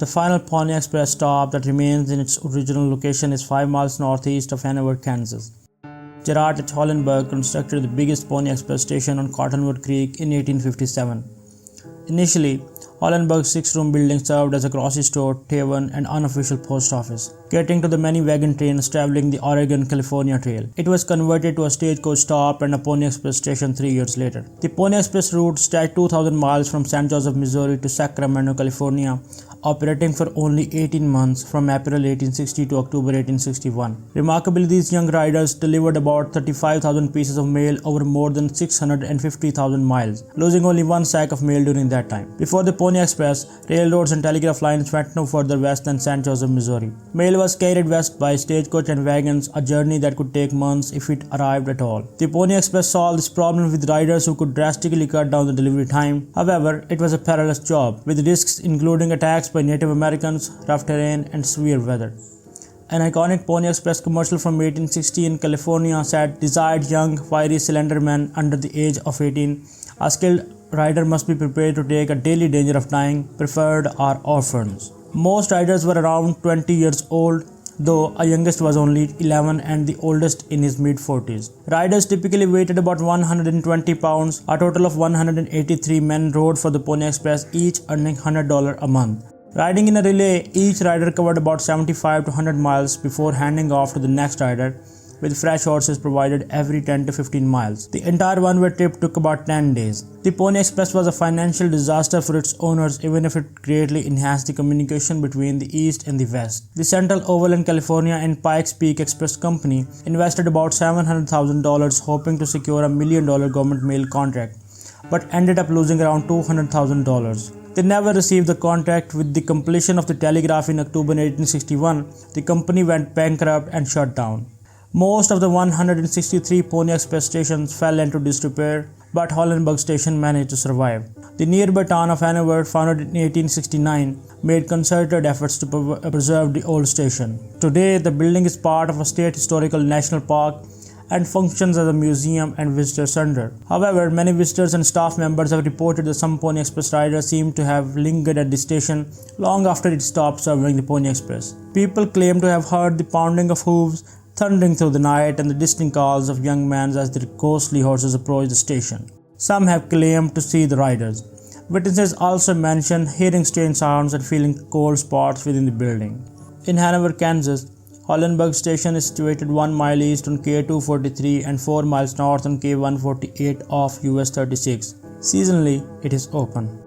The final Pony Express stop that remains in its original location is 5 miles northeast of Hanover, Kansas. Gerard H. Hollenberg constructed the biggest Pony Express station on Cottonwood Creek in 1857. Initially, Hollenberg's 6-room building served as a grocery store, tavern, and unofficial post office, catering to the many wagon trains traveling the Oregon-California Trail. It was converted to a stagecoach stop and a Pony Express station 3 years later. The Pony Express route stretched 2,000 miles from San Joseph, Missouri to Sacramento, California, operating for only 18 months from April 1860 to October 1861. Remarkably, these young riders delivered about 35,000 pieces of mail over more than 650,000 miles, losing only one sack of mail during that time. Before the Pony Express, railroads and telegraph lines went no further west than San Joseph, Missouri. Mail was carried west by stagecoach and wagons, a journey that could take months if it arrived at all. The Pony Express solved this problem with riders who could drastically cut down the delivery time. However, it was a perilous job, with risks including attacks by Native Americans, rough terrain, and severe weather. An iconic Pony Express commercial from 1860 in California said, "Desired young, fiery cylinder men under the age of 18, a skilled rider must be prepared to take a daily danger of dying. Preferred are orphans." Most riders were around 20 years old, though a youngest was only 11 and the oldest in his mid-40s. Riders typically weighted about 120 pounds. A total of 183 men rode for the Pony Express, each earning $100 a month. Riding in a relay, each rider covered about 75 to 100 miles before handing off to the next rider, with fresh horses provided every 10 to 15 miles. The entire one-way trip took about 10 days. The Pony Express was a financial disaster for its owners, even if it greatly enhanced the communication between the East and the West. The Central Overland California and Pikes Peak Express Company invested about $700,000 hoping to secure a $1 million government mail contract, but ended up losing around $200,000. They never received the contract. With the completion of the telegraph in October 1861, the company went bankrupt and shut down. Most of the 163 Pony Express stations fell into disrepair, but Hollenberg station managed to survive. The nearby town of Hanover, founded in 1869, made concerted efforts to preserve the old station. Today, the building is part of a state historical national park and functions as a museum and visitor center. However, many visitors and staff members have reported that some Pony Express riders seem to have lingered at the station long after it stopped serving the Pony Express. People claim to have heard the pounding of hooves thundering through the night and the distant calls of young men as their ghostly horses approach the station. Some have claimed to see the riders. Witnesses also mention hearing strange sounds and feeling cold spots within the building. In Hanover, Kansas, Hollenberg Station is situated 1 mile east on K243 and 4 miles north on K148 off US 36. Seasonally, it is open.